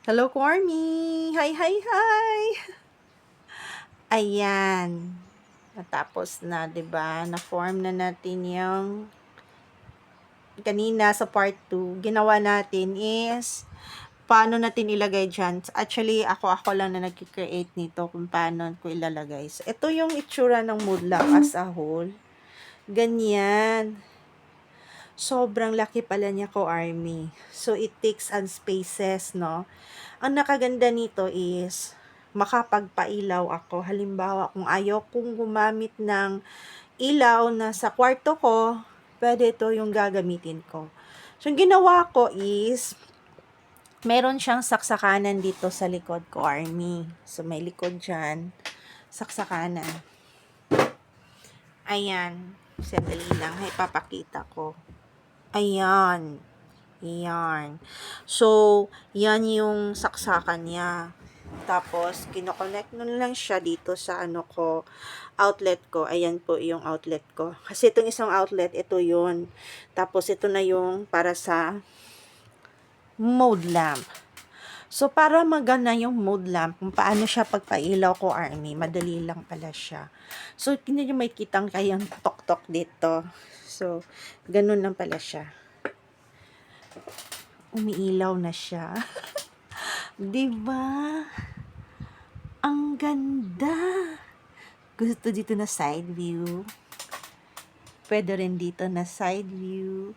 Hello, Cormy! Hi, hi, hi! Ayan. Natapos na, 'di ba? Na-form na natin yung kanina sa part 2. Ginawa natin is paano natin ilagay dyan. Actually, ako lang na nag-create nito kung paano ko ilalagay. So, ito yung itsura ng Moodlock as a whole. Ganyan. Sobrang laki pala niya ko, Army. So, it takes on spaces, no? Ang nakaganda nito is, makapagpailaw ako. Halimbawa, kung ayaw kong gumamit ng ilaw na sa kwarto ko, pwede ito yung gagamitin ko. So, yung ginawa ko is, meron siyang saksakanan dito sa likod ko, Army. So, may likod dyan. Saksakanan. Ayan. Sandali lang. Ipapakita ko. Ayan. Yan. So, yan yung saksakan niya. Tapos, kinoconnect nun lang siya dito sa ano ko, outlet ko. Ayan po yung outlet ko. Kasi itong isang outlet, ito yun. Tapos, ito na yung para sa mode lamp. So, para magana yung mode lamp, kung paano siya pagpailaw ko, Army, madali lang pala siya. So, hindi nyo may kitang kayang tok-tok dito. So, ganun lang pala siya. Umiilaw na siya. 'Di ba? Ang ganda. Gusto dito na side view. Pwede rin dito na side view.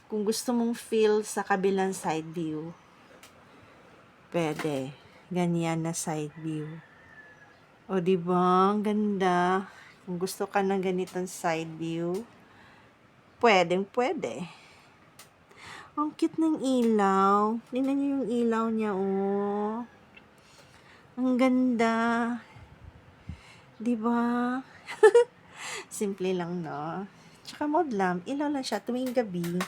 Kung gusto mong feel sa kabilang side view, pwede. Ganyan na side view. O, 'di ba? Ang ganda. Kung gusto ka ng ganitong side view, pwede. Ang cute ng ilaw. Tingnan niyo yung ilaw niya, oh. Ang ganda. 'Di ba? Simple lang, no? Tsaka mode lamp, ilaw lang siya tuwing gabi.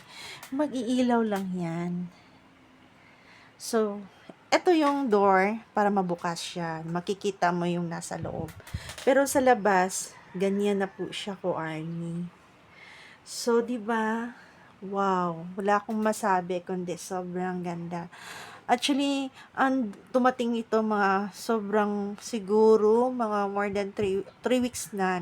Mag-iilaw lang yan. So, ito yung door para mabukas siya. Makikita mo yung nasa loob. Pero sa labas, ganyan na po siya ko, Arnie. So, di ba? Wow, wala akong masabi kundi sobrang ganda. Actually, tumating ito mga sobrang siguro, mga more than 3 weeks na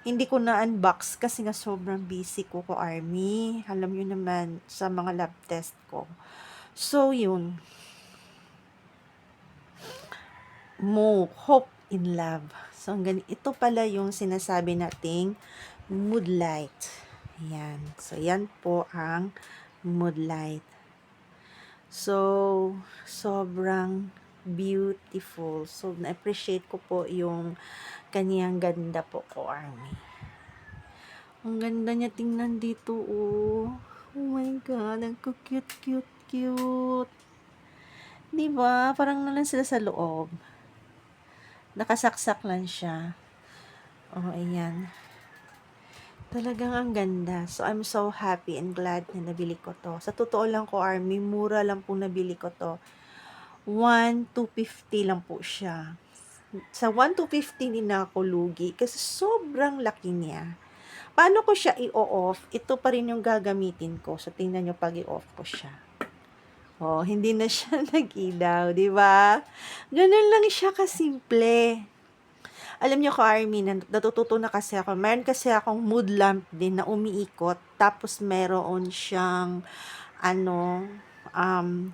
hindi ko na unbox kasi nga sobrang busy ko, Army. Alam nyo naman sa mga lab test ko. So, yun. Hope in love. So, ito pala yung sinasabi nating mood light. Ayan. So, yan po ang mood light. So, sobrang beautiful. So, na-appreciate ko po yung kaniyang ganda po ko, Army. Ang ganda niya tingnan dito, oh. Oh my God, ang cute. Diba? Parang nalang sila sa loob. Nakasaksak lang siya. Oh, ayan. Talagang ang ganda. So, I'm so happy and glad na nabili ko to. Sa totoo lang ko, Army, mura lang po nabili ko to. 1,250 lang po siya. Sa 1,250 din na ako lugi kasi sobrang laki niya. Paano ko siya i-off? Ito pa rin yung gagamitin ko. So, tingnan nyo pag i-off ko siya. Oh, hindi na siya nag-ilaw, di ba? Ganun lang siya kasimple. Alam niyo ko, Army, natututo na kasi ako. Meron kasi akong mood lamp din na umiikot. Tapos meron siyang,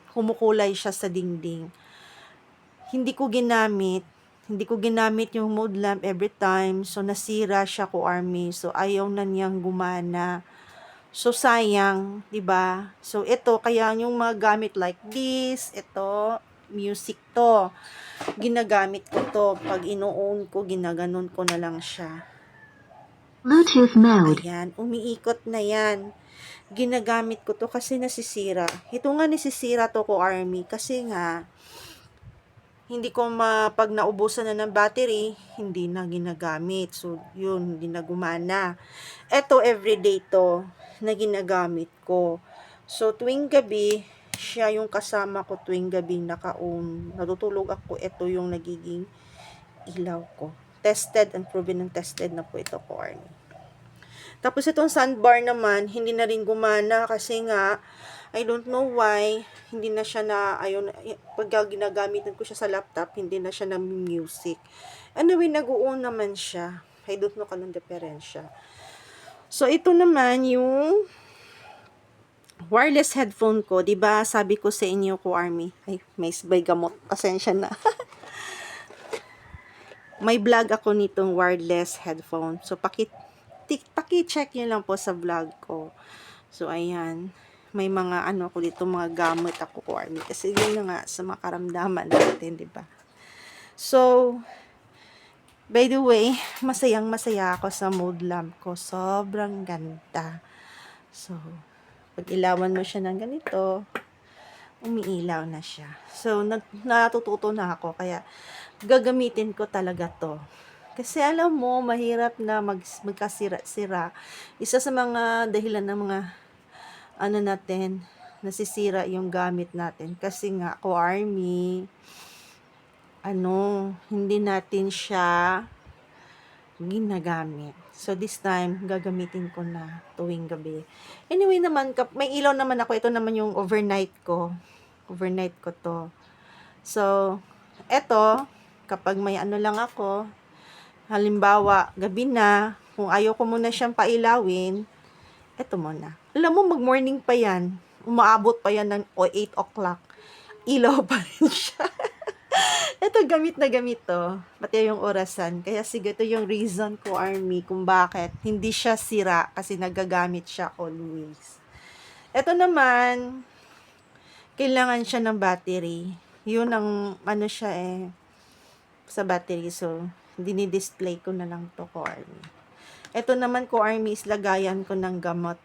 kumukulay siya sa dingding. Hindi ko ginamit yung mood lamp every time. So, nasira siya ko, Army. So, ayaw na niyang gumana. So, sayang, 'di ba? So, ito, kaya yung mga gamit like this, ito, music to. Ginagamit ko to. Pag ino-on ko, ginaganon ko na lang siya. Bluetooth mode. Ayan, umiikot na yan. Ginagamit ko to kasi nasisira. Ito nga nasisira to ko, Army. Kasi nga, hindi ko pag naubusan na ng battery, hindi na ginagamit. So, yun, hindi na gumana. Ito, everyday to, na ginagamit ko. So, tuwing gabi, siya yung kasama ko tuwing gabi naka-on. Natutulog ako, ito yung nagiging ilaw ko. Tested and proven and tested na po ito ko, Arnie. Tapos itong sandbar naman, hindi na rin gumana kasi nga, I don't know why, hindi na siya na, ayun, pag ginagamitan ko siya sa laptop, hindi na siya na music. Anyway, nag-on naman siya. I don't know kanong diferensya. So, ito naman yung wireless headphone ko. 'Di ba sabi ko sa inyo ko, Army. Ay, may sabay gamot. Pasensya na. May vlog ako nitong wireless headphone. So, paki-check nyo lang po sa vlog ko. So, ayan. May mga ano ko dito, mga gamit ako ko, Army. Kasi yun na nga sa makaramdaman natin, 'di ba? So, by the way, masayang masaya ako sa mood lamp ko. Sobrang ganda. So, pag ilawan mo siya ng ganito, umiilaw na siya. So, natututo na ako. Kaya, gagamitin ko talaga to. Kasi alam mo, mahirap na magkasira-sira. Isa sa mga dahilan ng mga ano natin, nasisira yung gamit natin. Kasi nga, ako Army, hindi natin siya ginagamit. So, this time, gagamitin ko na tuwing gabi. Anyway naman, may ilaw naman ako. Ito naman yung overnight ko. Overnight ko to. So, eto, kapag may ano lang ako, halimbawa, gabi na, kung ayaw ko muna siyang pailawin, eto muna. Alam mo, mag-morning pa yan. Umaabot pa yan ng 8 o'clock. Ilaw pa rin siya. Ito, gamit na gamit to. Pati yung orasan. Kaya sige, ito yung reason ko, Army, kung bakit hindi siya sira kasi nagagamit siya always. Ito naman, kailangan siya ng battery. Yun ang, ano siya sa battery. So, dinidisplay ko na lang to ko, Army. Ito naman ko, Army, is lagayan ko ng gamot.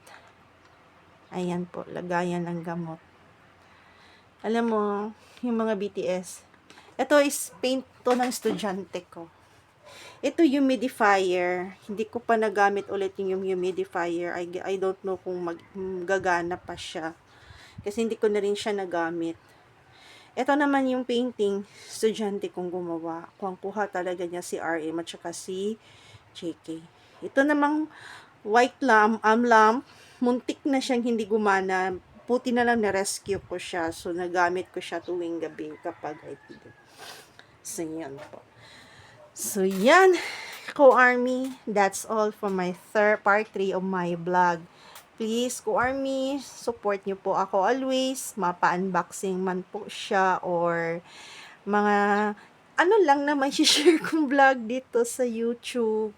Ayan po, lagayan ng gamot. Alam mo, yung mga BTS, ito is paint to ng estudyante ko. Ito humidifier. Hindi ko pa nagamit ulit yung humidifier. I don't know kung gagana pa siya. Kasi hindi ko na rin siya nagamit. Ito naman yung painting, estudyante kong gumawa. Kuha talaga niya si RM at saka si JK. Ito namang white lamp, muntik na siyang hindi gumana. Puti na lang na-rescue ko siya. So, nagamit ko siya tuwing gabi kapag IPD. So, yan po. So, yan. Ko-Army, that's all for my part 3 of my vlog. Please, Ko-Army, support nyo po ako always. Mapa-unboxing man po siya or mga ano lang naman share kong vlog dito sa YouTube.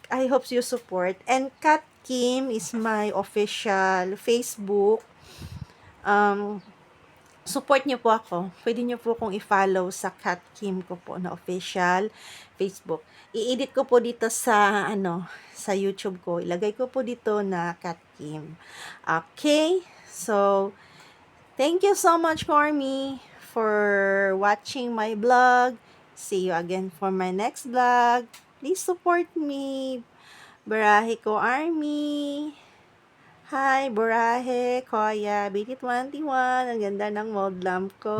I hope you support. And Kat Kim is my official Facebook. Support niyo po ako. Pwede niyo po kong i-follow sa Kat Kim ko po na official Facebook. I-edit ko po dito sa sa YouTube ko. Ilagay ko po dito na Kat Kim. Okay? So, thank you so much, Army, for watching my vlog. See you again for my next vlog. Please support me. Barahi ko, Army. Hi, Burahe, Koya, BT21. Ang ganda ng mold lamp ko.